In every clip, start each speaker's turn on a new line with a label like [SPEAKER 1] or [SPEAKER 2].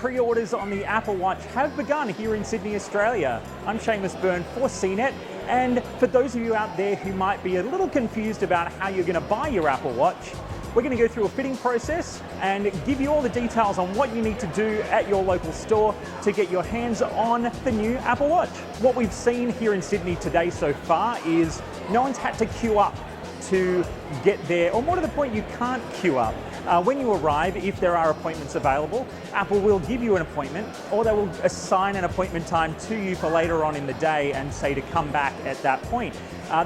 [SPEAKER 1] pre-orders on the Apple Watch have begun here in Sydney, Australia. I'm Seamus Byrne for CNET, and for those of you out there who might be a little confused about how you're going to buy your Apple Watch, we're going to go through a fitting process and give you all the details on what you need to do at your local store to get your hands on the new Apple Watch. What we've seen here in Sydney today so far is no one's had to queue up to get there, or more to the point, you can't queue up. When you arrive, if there are appointments available, Apple will give you an appointment, or they will assign an appointment time to you for later on in the day and say to come back at that point.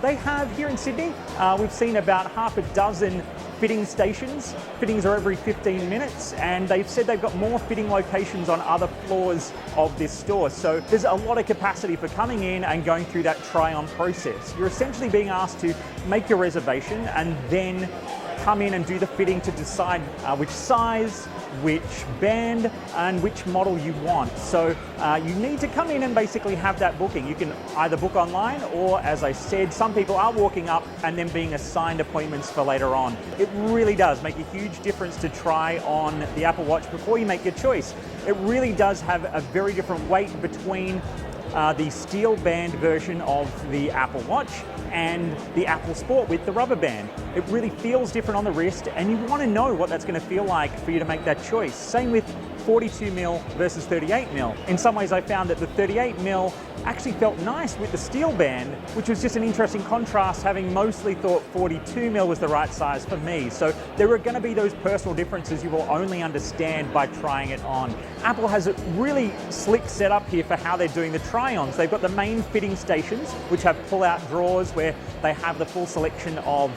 [SPEAKER 1] They have here in Sydney, we've seen about half a dozen fitting stations. Fittings are every 15 minutes, and they've said they've got more fitting locations on other floors of this store. So there's a lot of capacity for coming in and going through that try-on process. You're essentially being asked to make your reservation and then come in and do the fitting to decide which size, which band, and which model you want. So you need to come in and basically have that booking. You can either book online, or as I said, some people are walking up and then being assigned appointments for later on. It really does make a huge difference to try on the Apple Watch before you make your choice. It really does have a very different weight between the steel band version of the Apple Watch and the Apple Sport with the rubber band. It really feels different on the wrist, and you want to know what that's going to feel like for you to make that choice. Same with 42mm versus 38mm. In some ways I found that the 38mm actually felt nice with the steel band, which was just an interesting contrast, having mostly thought 42mm was the right size for me. So there are going to be those personal differences you will only understand by trying it on. Apple has a really slick setup here for how they're doing the try-ons. They've got the main fitting stations, which have pull-out drawers where they have the full selection of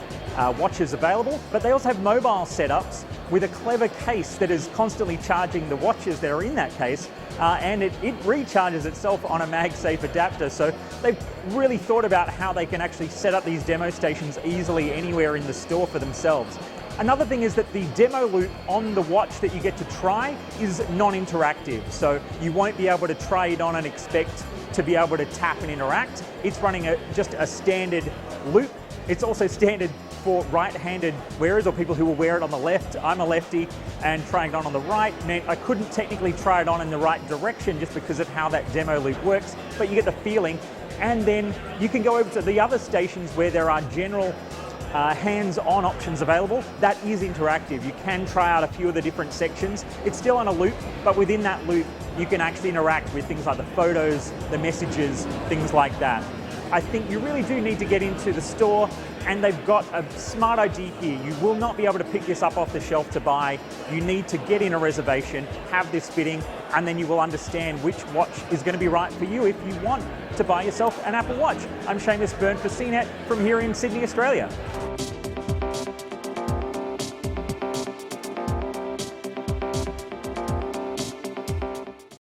[SPEAKER 1] watches available, but they also have mobile setups with a clever case that is constantly charging the watches that are in that case, and it recharges itself on a MagSafe adapter. So they've really thought about how they can actually set up these demo stations easily anywhere in the store for themselves. Another thing is that the demo loop on the watch that you get to try is non-interactive, so you won't be able to try it on and expect to be able to tap and interact. It's running just a standard loop. It's also standard for right-handed wearers or people who will wear it on the left. I'm a lefty, and trying it on the right meant I couldn't technically try it on in the right direction just because of how that demo loop works, but you get the feeling. And then you can go over to the other stations where there are general hands-on options available. That is interactive. You can try out a few of the different sections. It's still on a loop, but within that loop, you can actually interact with things like the photos, the messages, things like that. I think you really do need to get into the store, and they've got a smart idea here. You will not be able to pick this up off the shelf to buy. You need to get in a reservation, have this fitting, and then you will understand which watch is going to be right for you if you want to buy yourself an Apple Watch. I'm Seamus Byrne for CNET from here in Sydney, Australia.